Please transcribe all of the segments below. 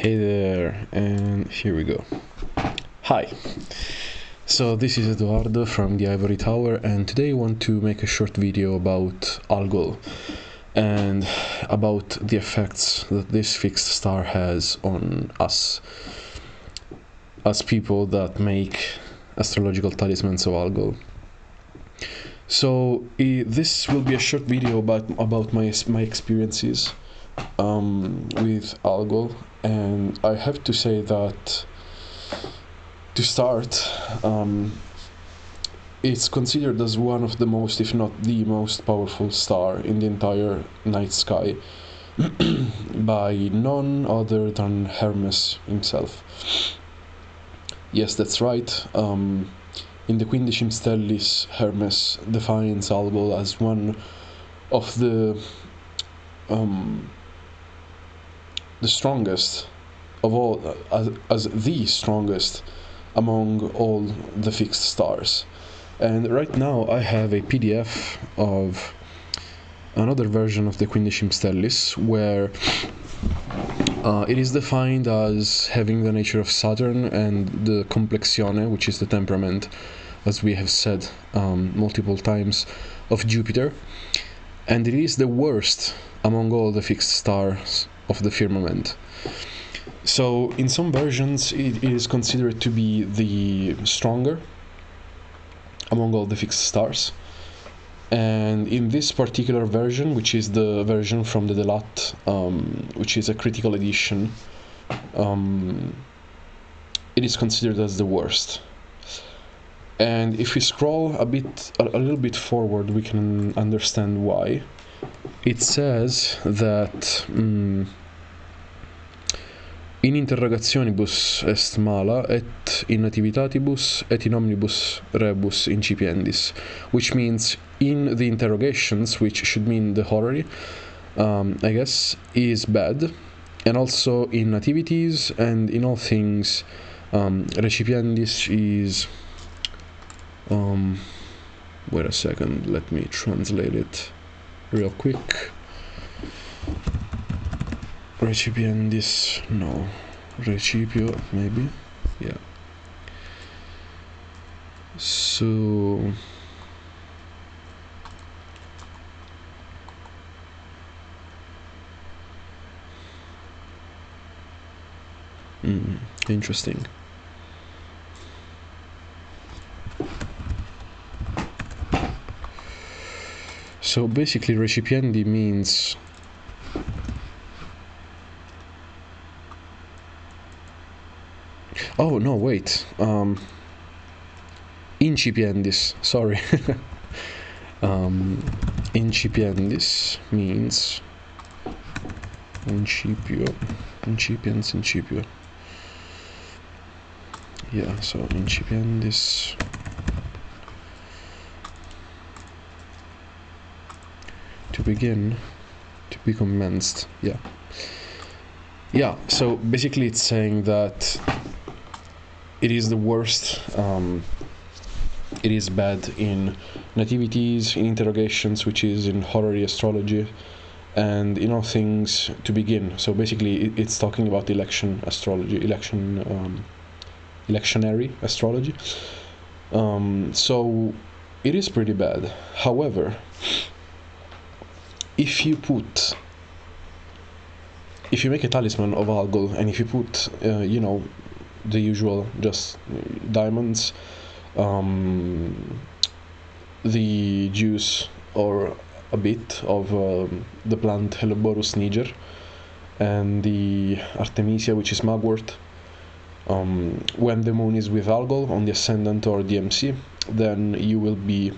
Hey there, and here we go. Hi. So this is Eduardo from the Ivory Tower, and today I want to make a short video about Algol and about the effects that this fixed star has on us as people that make astrological talismans of Algol. So this will be a short video about my experiences with Algol, and I have to say that to start, it's considered as one of the most, if not the most powerful star in the entire night sky by none other than Hermes himself. Yes, that's right. In the Quindecim Stellis, Hermes defines Algol as one of the strongest of all, as the strongest among all the fixed stars. And right now I have a PDF of another version of the Quindecim Stellis where it is defined as having the nature of Saturn and the complexione, which is the temperament, as we have said multiple times, of Jupiter, and it is the worst among all the fixed stars of the firmament. So in some versions it is considered to be the stronger among all the fixed stars, and in this particular version, which is the version from the Delatte, which is a critical edition, it is considered as the worst. And if we scroll a little bit forward, we can understand why. It says that in interrogationibus est mala, et in nativitatibus, et in omnibus rebus incipiendis, which means in the interrogations, which should mean the horary, I guess, is bad, and also in nativities and in all things, recipiendis is, wait a second, let me translate it real quick. Recipiendis, no, recipio, maybe, yeah. So interesting. So basically recipiendi means oh no, wait, incipiendis, sorry. Incipiendis means incipio, yeah, so incipiendis to begin, to be commenced, yeah, so basically it's saying that it is the worst. It is bad in nativities, in interrogations, which is in horary astrology, and in all things to begin. So basically it's talking about election astrology, electionary astrology. So it is pretty bad. However, if you make a talisman of Algol, and if you put the usual, just diamonds, the juice or a bit of the plant Helleborus niger, and the Artemisia, which is mugwort, when the moon is with Algol on the ascendant or the MC, then you will be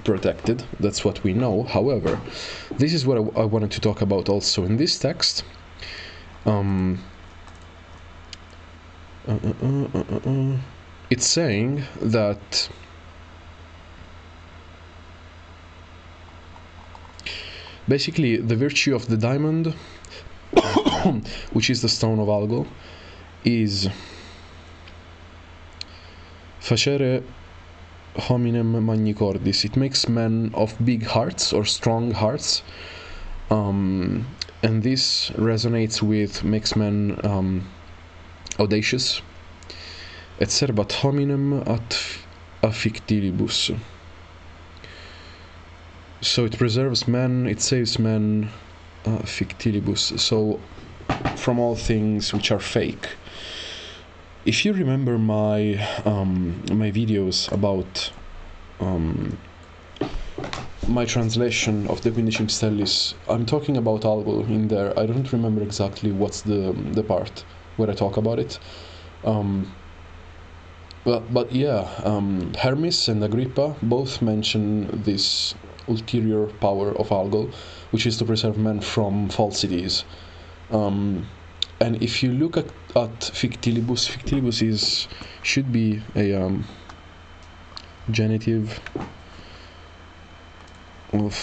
protected. That's what we know. However, this is what I wanted to talk about also in this text. It's saying that basically the virtue of the diamond, which is the stone of Algol, is facere hominem magni cordis. It makes men of big hearts or strong hearts And this resonates with makes men audacious, et serbat hominem ad afflictilibus. So it preserves men, it saves men, fictilibus, so from all things which are fake. If you remember my my videos about my translation of the Quindecim Stellis, I'm talking about Algol in there. I don't remember exactly what's the part where I talk about it. But yeah, Hermes and Agrippa both mention this ulterior power of Algol, which is to preserve men from falsities. And if you look at fictilibus, fictilibus should be a genitive of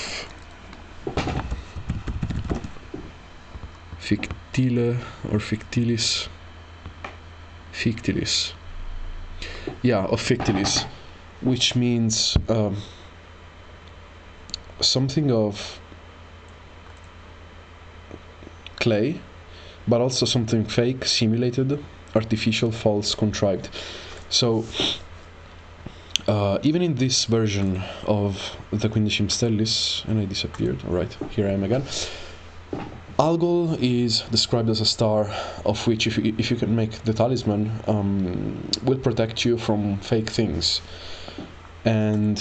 fictile or fictilis, fictilis. Yeah, of fictilis, which means something of clay, but also something fake, simulated, artificial, false, contrived. So even in this version of the Quindecim Stellis, and I disappeared, alright, here I am again, Algol is described as a star of which, if you can make the talisman, will protect you from fake things. And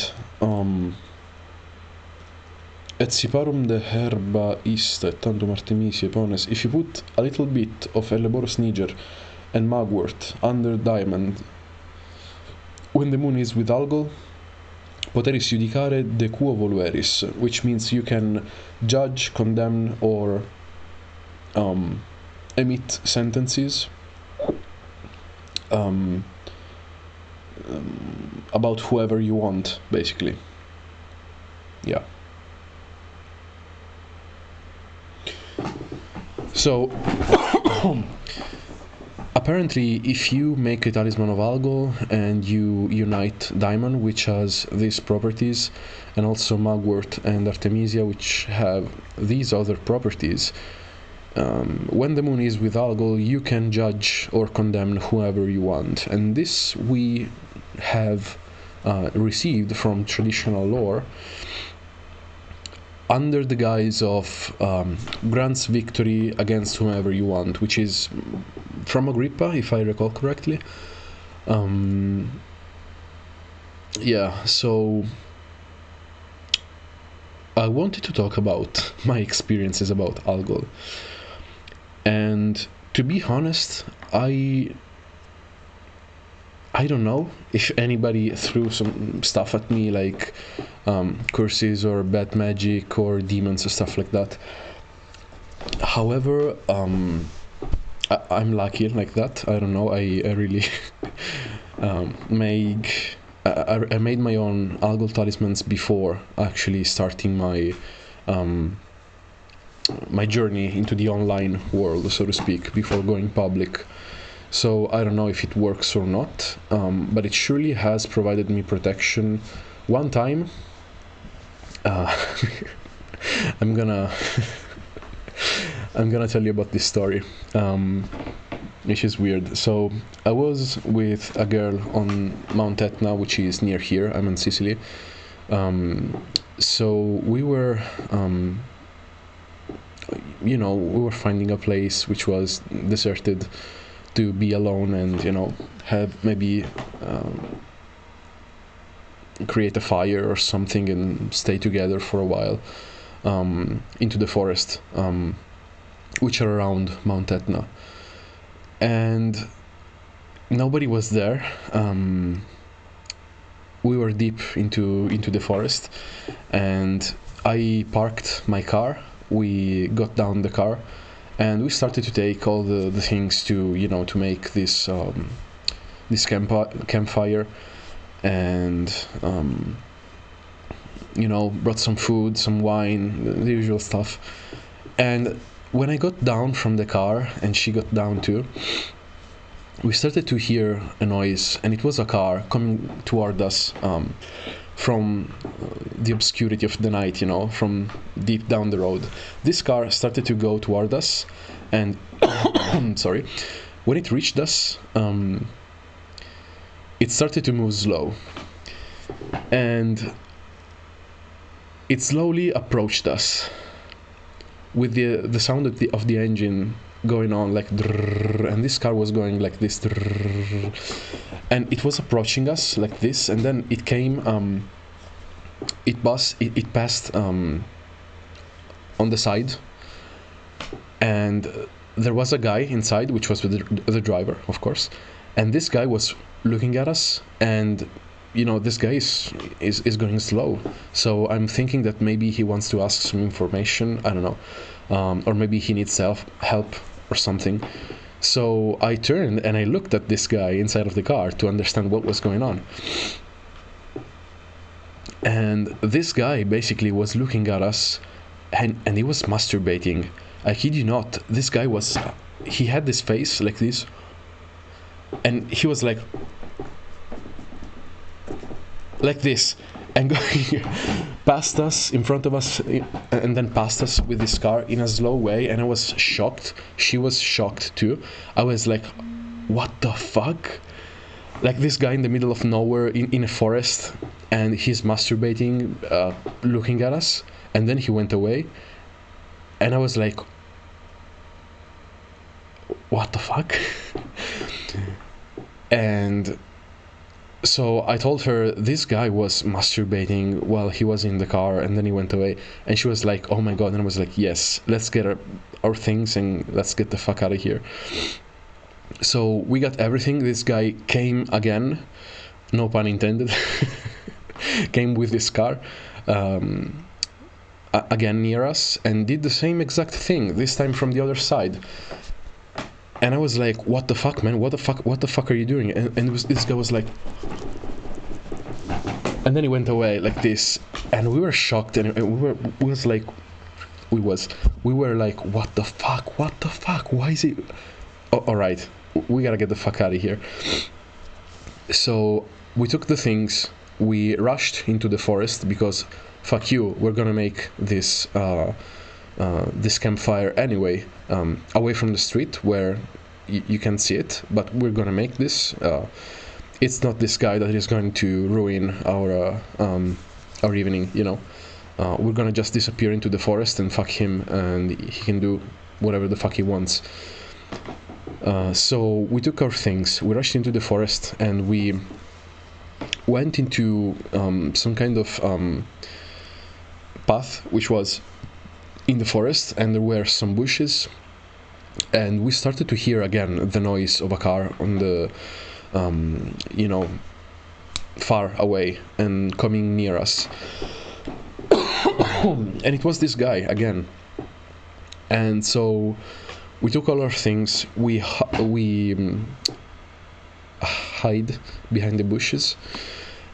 et siparum de herba iste, et tantum artemisia pones, if you put a little bit of Eleboros niger and mugwort under diamond, when the moon is with Algol, poteris judicare de quo volueris, which means you can judge, condemn, or emit sentences about whoever you want, basically. Yeah. So apparently, if you make a talisman of Algol and you unite diamond, which has these properties, and also mugwort and artemisia, which have these other properties, when the moon is with Algol, you can judge or condemn whoever you want. And this we have received from traditional lore under the guise of grants victory against whomever you want, which is from Agrippa, if I recall correctly. Yeah, so I wanted to talk about my experiences about Algol. And to be honest, I don't know if anybody threw some stuff at me, like curses or bad magic or demons or stuff like that. However, I'm lucky like that. I don't know. I really I made my own Algol talismans before actually starting my my journey into the online world, so to speak, before going public. So I don't know if it works or not, but it surely has provided me protection. One time, I'm gonna tell you about this story, which is weird. So I was with a girl on Mount Etna, which is near here. I'm in Sicily. So we were we were finding a place which was deserted to be alone and, have maybe create a fire or something and stay together for a while into the forest, which are around Mount Etna. And nobody was there. We were deep into the forest, and I parked my car. We got down the car, and we started to take all the things to to make this this campfire, and brought some food, some wine, the usual stuff. And when I got down from the car and she got down too, we started to hear a noise, and it was a car coming toward us from the obscurity of the night, from deep down the road. This car started to go toward us, and sorry, when it reached us, it started to move slow, and it slowly approached us with the sound of the engine going on like drrrr, and this car was going like this drrrr, and it was approaching us like this, and then it came it passed on the side, and there was a guy inside, which was the driver, of course, and this guy was looking at us, and this guy is going slow, so I'm thinking that maybe he wants to ask some information, I don't know, or maybe he needs help or something. So I turned and I looked at this guy inside of the car to understand what was going on. And this guy basically was looking at us, and he was masturbating. I kid you not, this guy he had this face like this, and he was like this, and going past us, in front of us, and then past us with this car in a slow way, and I was shocked. She was shocked too. I was like, what the fuck? Like this guy in the middle of nowhere in a forest, and he's masturbating, looking at us, and then he went away, and I was like, what the fuck? And so I told her this guy was masturbating while he was in the car, and then he went away, and she was like, oh my god. And I was like, yes, let's get our things and let's get the fuck out of here. So we got everything. This guy came again, no pun intended, came with this car again near us, and did the same exact thing, this time from the other side. And I was like, what the fuck, man? What the fuck are you doing? And this guy was like, and then he went away like this, and we were shocked, and we were like, what the fuck? Why is he? Oh, all right, we gotta get the fuck out of here. So we took the things, we rushed into the forest because fuck you, we're gonna make this this campfire anyway, away from the street where you can see it, but we're gonna make this. It's not this guy that is going to ruin our evening, we're gonna just disappear into the forest and fuck him, and he can do whatever the fuck he wants. So we took our things, we rushed into the forest, and we went into some kind of path which was in the forest, and there were some bushes, and we started to hear again the noise of a car on the far away and coming near us. And it was this guy again. And so we took all our things, we hide behind the bushes,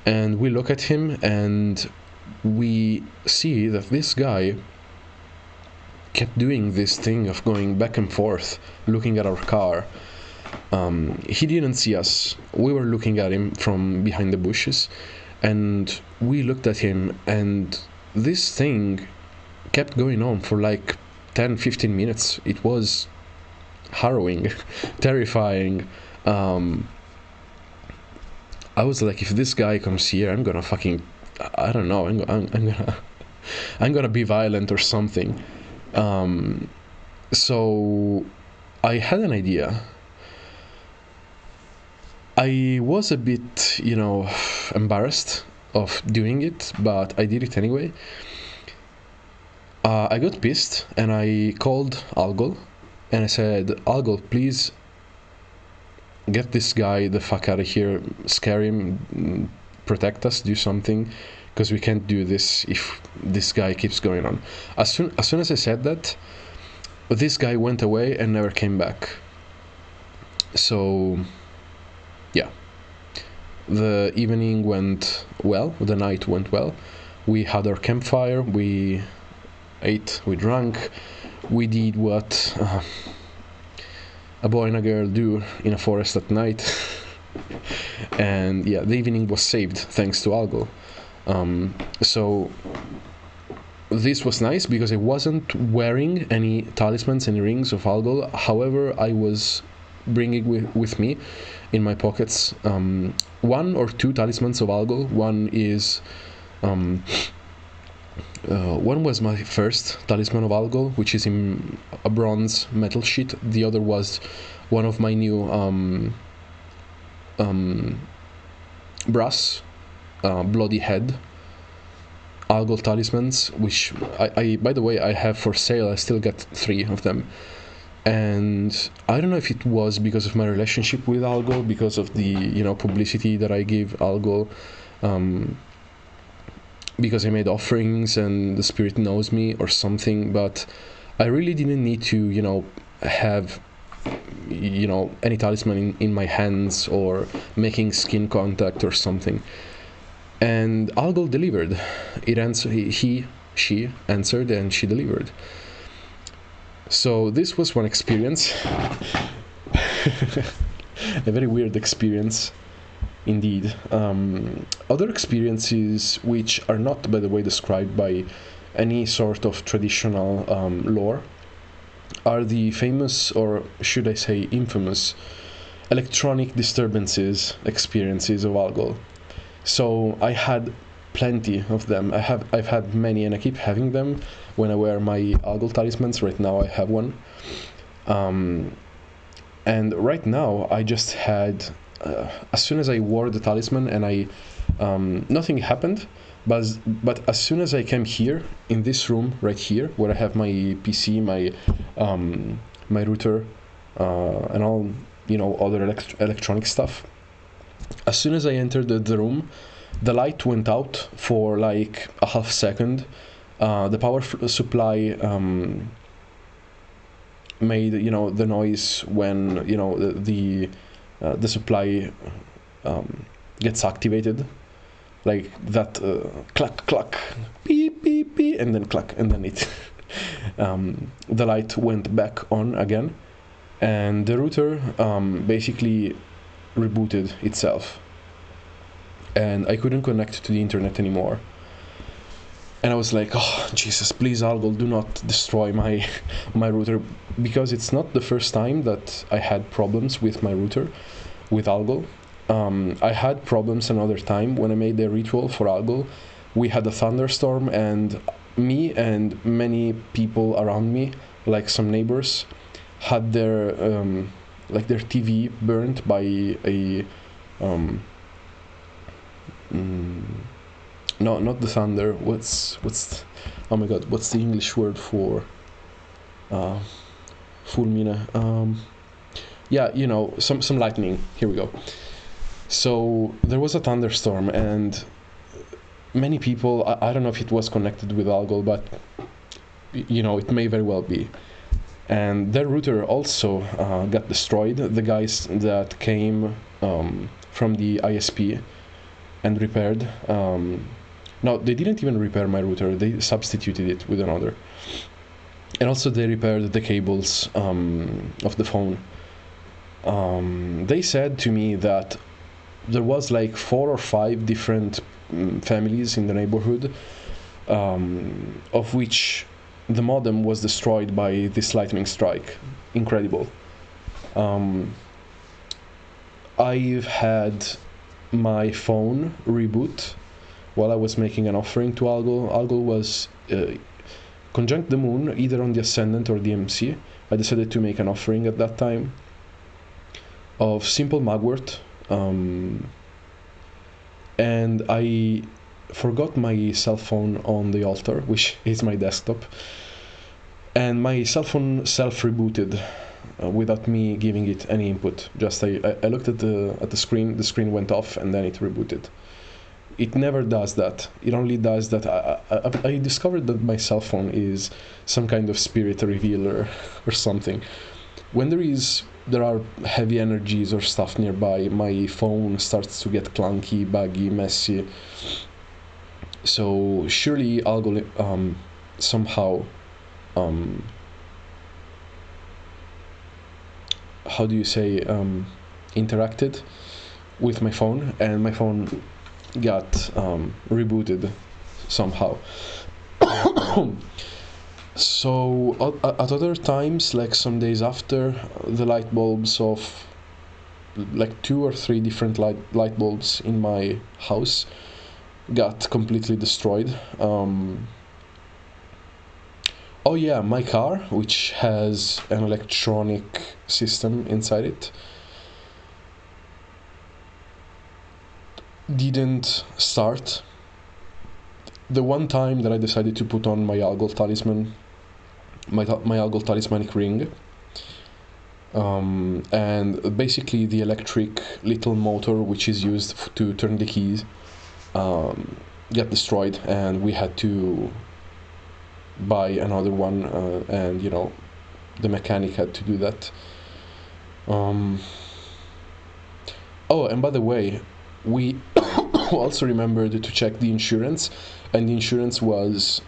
and we look at him, and we see that this guy kept doing this thing of going back and forth, looking at our car. He didn't see us. We were looking at him from behind the bushes, and we looked at him, and this thing kept going on for like 10-15 minutes. It was harrowing, terrifying. I was like, if this guy comes here, I'm gonna fucking, I don't know, I'm gonna be violent or something. So I had an idea. I was a bit, embarrassed of doing it, but I did it anyway. I got pissed, and I called Algol, and I said, Algol, please get this guy the fuck out of here, scare him, protect us, do something, because we can't do this if this guy keeps going on. As soon as I said that, this guy went away and never came back. So yeah, the evening went well, the night went well. We had our campfire, we ate, we drank, we did what a boy and a girl do in a forest at night. And yeah, the evening was saved thanks to Algol. So this was nice because I wasn't wearing any talismans, any rings of Algol. However, I was bringing with me in my pockets 1 or 2 talismans of Algol. One was my first talisman of Algol, which is in a bronze metal sheet. The other was one of my new brass bloody head Algol talismans, which I by the way I have for sale. I still got 3 of them, and I don't know if it was because of my relationship with Algol, because of the publicity that I give Algol, because I made offerings and the spirit knows me or something, but I really didn't need to have any talisman in my hands or making skin contact or something. And Algol delivered. She answered, and she delivered. So this was one experience. A very weird experience indeed. Other experiences, which are not, by the way, described by any sort of traditional lore, are the famous, or should I say infamous, electronic disturbances experiences of Algol. So I had plenty of them. I've had many, and I keep having them when I wear my Algol talismans. Right now I have one, and right now I just had as soon as I wore the talisman, and nothing happened, but as soon as I came here in this room right here, where I have my PC, my router, and all other electronic stuff, as soon as I entered the room, the light went out for like a half second. The power supply made the noise when the supply gets activated, like that clack clack, beep beep beep, and then clack, and then it the light went back on again, and the router basically rebooted itself, and I couldn't connect to the internet anymore. And I was like, oh Jesus, please Algol, do not destroy my router, because it's not the first time that I had problems with my router with Algol. I had problems another time when I made the ritual for Algol. We had a thunderstorm, and me and many people around me, like some neighbors, had their TV burnt by a no, not the thunder. What's oh my god, what's the English word for fulmine? Yeah, some lightning. Here we go. So there was a thunderstorm, and many people, I don't know if it was connected with Algol, but it may very well be. And their router also got destroyed. The guys that came from the ISP and repaired, no, they didn't even repair my router, they substituted it with another. And also they repaired the cables of the phone. They said to me that there was like 4 or 5 different families in the neighborhood, of which the modem was destroyed by this lightning strike. Incredible. I've had my phone reboot while I was making an offering to Algol. Algol was conjunct the moon, either on the ascendant or the MC. I decided to make an offering at that time of simple mugwort, and I forgot my cell phone on the altar, which is my desktop, and my cell phone self-rebooted without me giving it any input. Just I looked at the screen went off, and then it rebooted. It never does that. It only does that. I discovered that my cell phone is some kind of spirit revealer or something. When there are heavy energies or stuff nearby, my phone starts to get clunky, buggy, messy. So surely Algol somehow how do you say interacted with my phone, and my phone got rebooted somehow. So at other times, like some days after, the light bulbs of like 2 or 3 different light bulbs in my house got completely destroyed. Oh yeah, my car, which has an electronic system inside it, didn't start. The one time that I decided to put on my Algol talisman, my Algol talismanic ring, and basically the electric little motor which is used to turn the keys got destroyed, and we had to buy another one, and the mechanic had to do that. Oh, and by the way, we also remembered to check the insurance, and the insurance was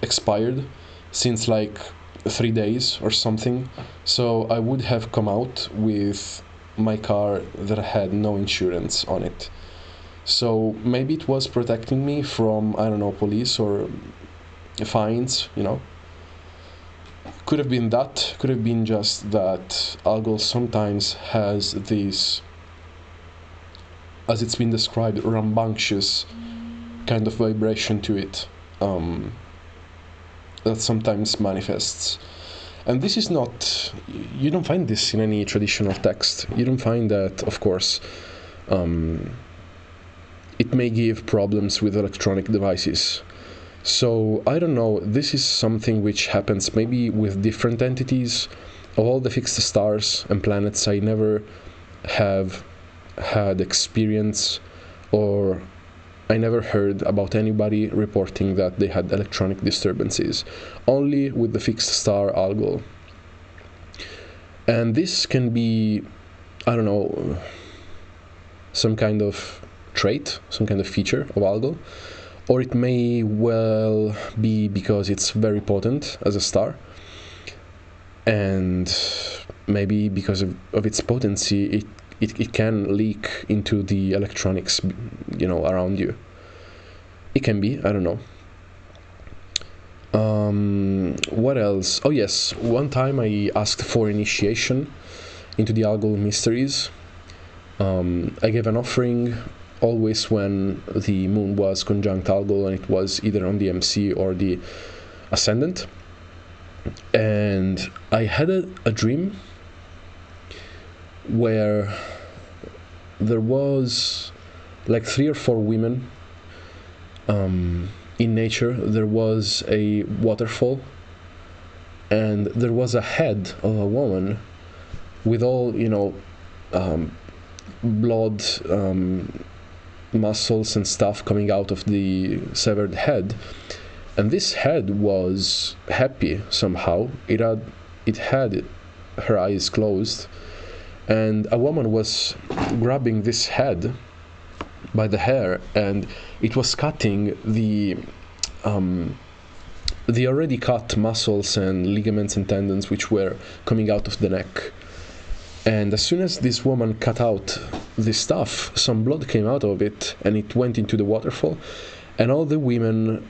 expired since like 3 days or something. So I would have come out with my car that had no insurance on it. So maybe it was protecting me from, I don't know, police or fines, Could have been that, could have been just that Algol sometimes has this, as it's been described, rambunctious kind of vibration to it, that sometimes manifests. And this is not, you don't find this in any traditional text. You don't find that, of course, it may give problems with electronic devices. So, I don't know, this is something which happens maybe with different entities. Of all the fixed stars and planets, I never have had experience, or I never heard about anybody reporting that they had electronic disturbances. Only with the fixed star Algol. And this can be, I don't know, some kind of trait, some kind of feature of Algol, or it may well be because it's very potent as a star, and maybe because of its potency, it can leak into the electronics, around you. It can be, I don't know. What else? Oh yes, one time I asked for initiation into the Algol mysteries. I gave an offering always when the moon was conjunct Algol, and it was either on the MC or the ascendant. And I had a dream where there was like 3 or 4 women in nature. There was a waterfall, and there was a head of a woman with all, blood, muscles and stuff coming out of the severed head. And this head was happy somehow. It had her eyes closed, and a woman was grabbing this head by the hair, and it was cutting the already cut muscles and ligaments and tendons which were coming out of the neck. And as soon as this woman cut out this stuff, some blood came out of it, and it went into the waterfall, and all the women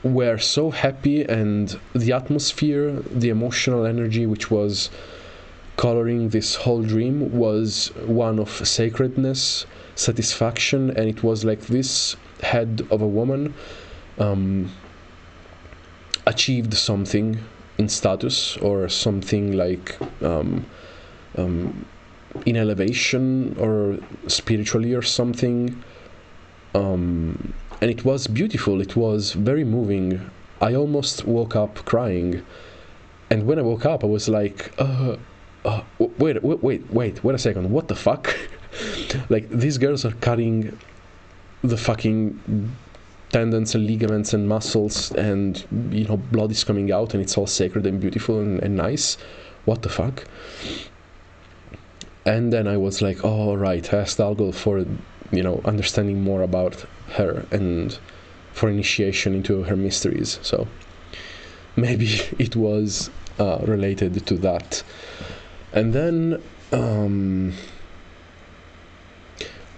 were so happy, and the atmosphere, the emotional energy which was coloring this whole dream was one of sacredness, satisfaction, and it was like this head of a woman achieved something in status, or something like in elevation or spiritually or something, and it was beautiful. It was very moving. I almost woke up crying, and when I woke up I was like, wait a second, what the fuck? Like, these girls are cutting the fucking tendons and ligaments and muscles, and blood is coming out, and it's all sacred and beautiful and nice. What the fuck? And then I was like, oh right, I asked Algol for understanding more about her and for initiation into her mysteries. So maybe it was related to that. And then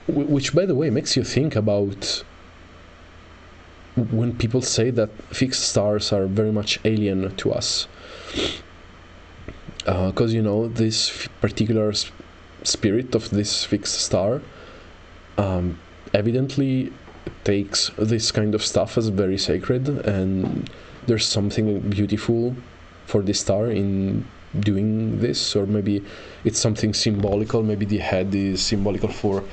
which, by the way, makes you think about when people say that fixed stars are very much alien to us. Because, this particular spirit of this fixed star evidently takes this kind of stuff as very sacred, and there's something beautiful for this star in doing this, or maybe it's something symbolical. Maybe the head is symbolical for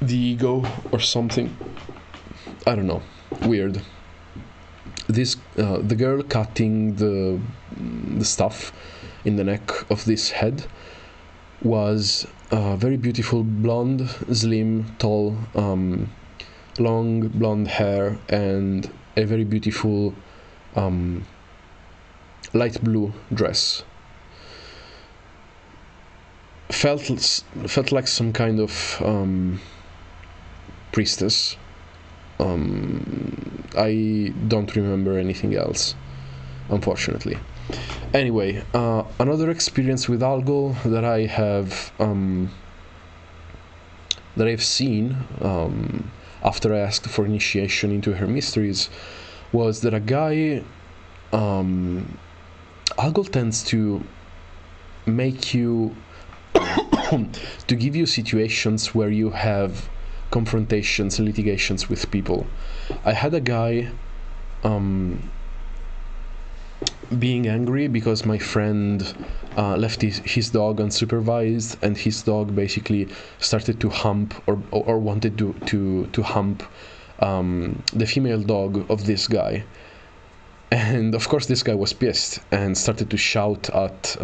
the ego or something. I don't know. Weird. This the girl cutting the stuff in the neck of this head was very beautiful, blonde, slim, tall, long blonde hair, and a very beautiful light blue dress. Felt like some kind of priestess. I don't remember anything else, unfortunately. Anyway, another experience with Algol that I've seen after I asked for initiation into her mysteries was that a guy, Algol tends to make you to give you situations where you have confrontations, litigations with people. I had a guy being angry because my friend left his dog unsupervised, and his dog basically started to hump or wanted to hump the female dog of this guy. And of course this guy was pissed and started to shout at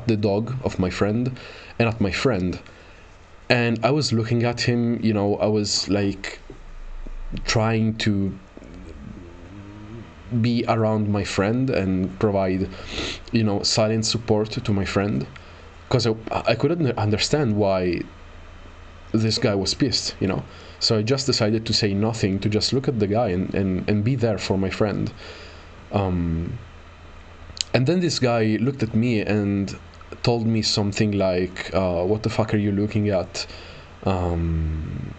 the dog of my friend and at my friend. And I was looking at him, I was like trying to be around my friend and provide, silent support to my friend, because I couldn't understand why this guy was pissed, So I just decided to say nothing, to just look at the guy and be there for my friend. And then this guy looked at me and told me something like, what the fuck are you looking at? And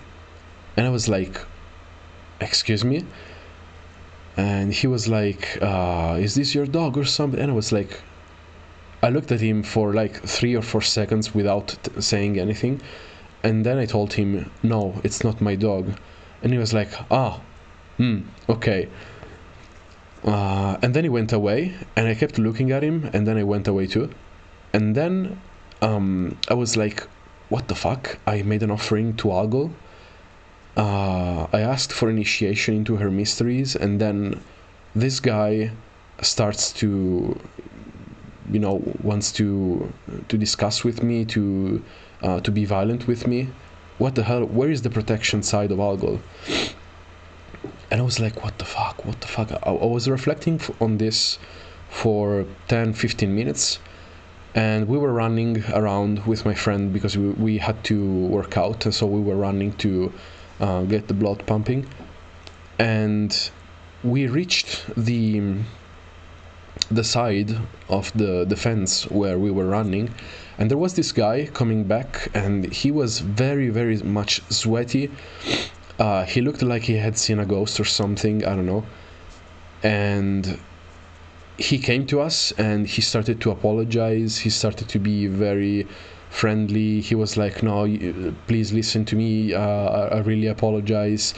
I was like, excuse me? And he was like, is this your dog or something? And I was like, I looked at him for like 3 or 4 seconds without saying anything. And then I told him, no, it's not my dog. And he was like, okay. And then he went away, and I kept looking at him, and then I went away too. And then I was like, what the fuck? I made an offering to Algol. I asked for initiation into her mysteries, and then this guy starts to, wants to discuss with me, to be violent with me. What the hell? Where is the protection side of Algol? And I was like, what the fuck? I was reflecting on this for 10-15 minutes, and we were running around with my friend because we had to work out, and so we were running to get the blood pumping. And we reached the side of the fence where we were running, and there was this guy coming back, and he was very, very much sweaty. He looked like he had seen a ghost or something, I don't know. And he came to us and he started to apologize. He started to be very friendly. He was like, no, please listen to me. I really apologize.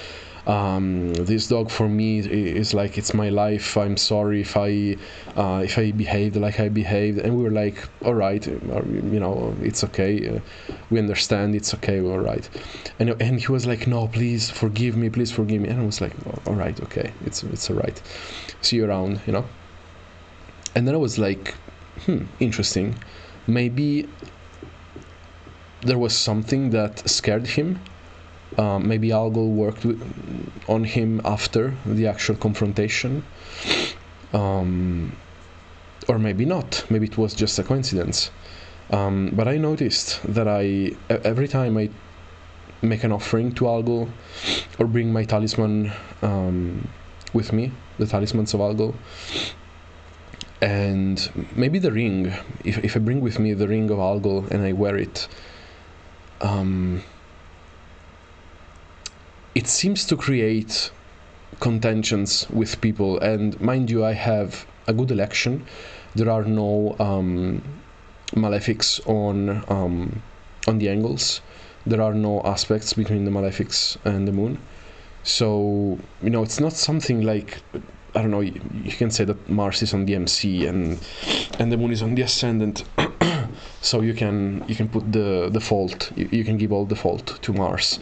This dog for me is like, it's my life. I'm sorry if I behaved like I behaved. And we were like, all right, it's okay. We understand. It's okay. All right. And he was like, no, please forgive me. And I was like, all right, okay, it's all right. See you around, And then I was like, interesting. Maybe there was something that scared him. Maybe Algol worked on him after the actual confrontation. Or maybe not. Maybe it was just a coincidence. But I noticed that every time I make an offering to Algol or bring my talisman with me, the talismans of Algol, and maybe the ring, if I bring with me the ring of Algol and I wear it, it seems to create contentions with people. And mind you, I have a good election. There are no malefics on the angles. There are no aspects between the malefics and the moon. So, you know, it's not something like, I don't know, you can say that Mars is on the MC and the moon is on the ascendant. So you can put the fault, you can give all the fault to Mars.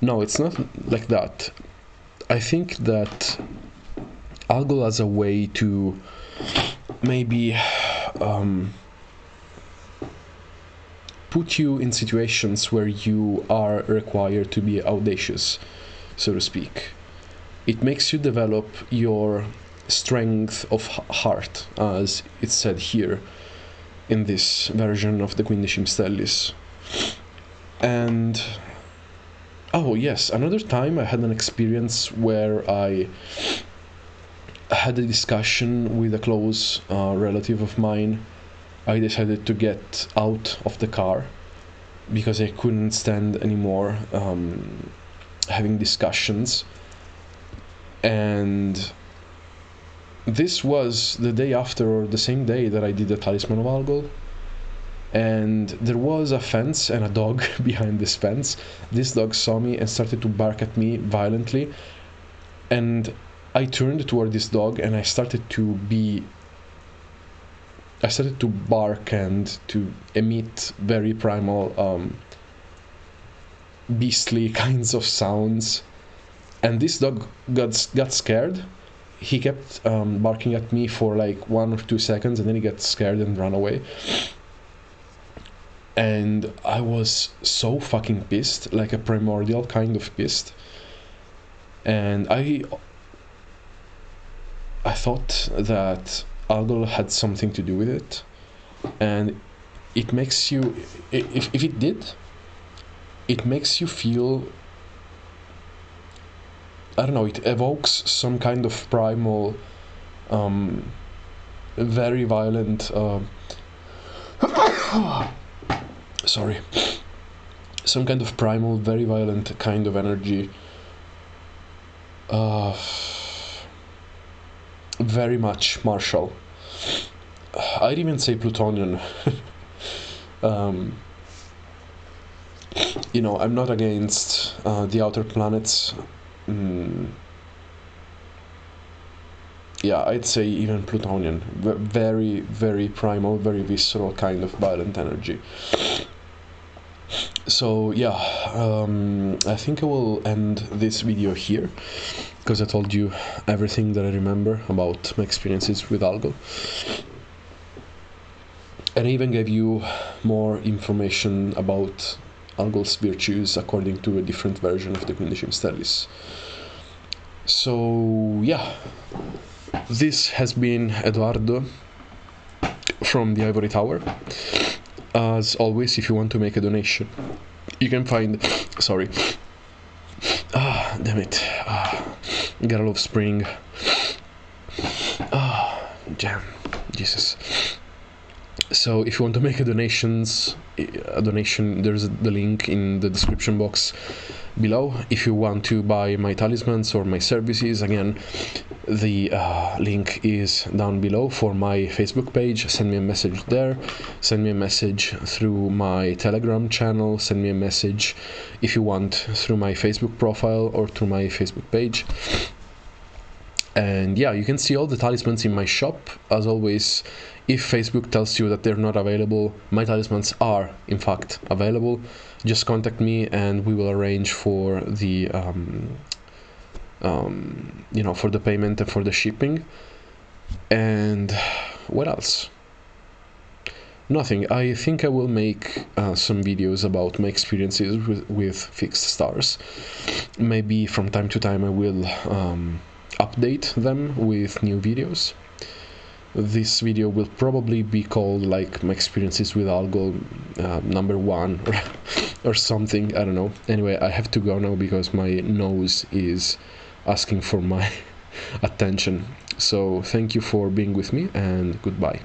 No, it's not like that. I think that Algol has a way to maybe put you in situations where you are required to be audacious, so to speak. It makes you develop your strength of heart, as it's said here in this version of the Quindecim Stellis. And oh yes, another time I had an experience where I had a discussion with a close relative of mine. I decided to get out of the car because I couldn't stand anymore having discussions. And this was the day after, or the same day, that I did the Talisman of Algol. And there was a fence and a dog behind this fence. This dog saw me and started to bark at me violently. And I turned toward this dog and I started to bark and to emit very primal, beastly kinds of sounds. And this dog got scared. He kept barking at me for like 1 or 2 seconds, and then he got scared and ran away. And I was so fucking pissed, like a primordial kind of pissed. And I thought that Algol had something to do with it, and it makes you, if it did, it makes you feel, I don't know, it evokes some kind of primal, very violent, sorry, some kind of primal, very violent kind of energy, very much martial. I'd even say Plutonian. You know, I'm not against the outer planets. Yeah, I'd say even Plutonian. Very, very primal, very visceral kind of violent energy. So yeah, I think I will end this video here, because I told you everything that I remember about my experiences with Algol. And I even gave you more information about Algol's virtues according to a different version of the Quindecim Stellis. So yeah, this has been Eduardo from the Ivory Tower. As always, if you want to make a donation, you can find, sorry, damn it, gotta love spring, damn, Jesus. So if you want to make a donation, there's the link in the description box below. If you want to buy my talismans or my services, again, the link is down below. For my Facebook page, send me a message there, send me a message through my Telegram channel, send me a message if you want through my Facebook profile or through my Facebook page. And yeah, you can see all the talismans in my shop. As always, if Facebook tells you that they're not available, my talismans are in fact available. Just contact me and we will arrange for the you know, for the payment and for the shipping. And what else? Nothing. I think I will make some videos about my experiences with fixed stars. Maybe from time to time I will update them with new videos. This video will probably be called like my experiences with Algol #1 or something, I don't know. Anyway, I have to go now because my nose is asking for my attention. So thank you for being with me, and goodbye.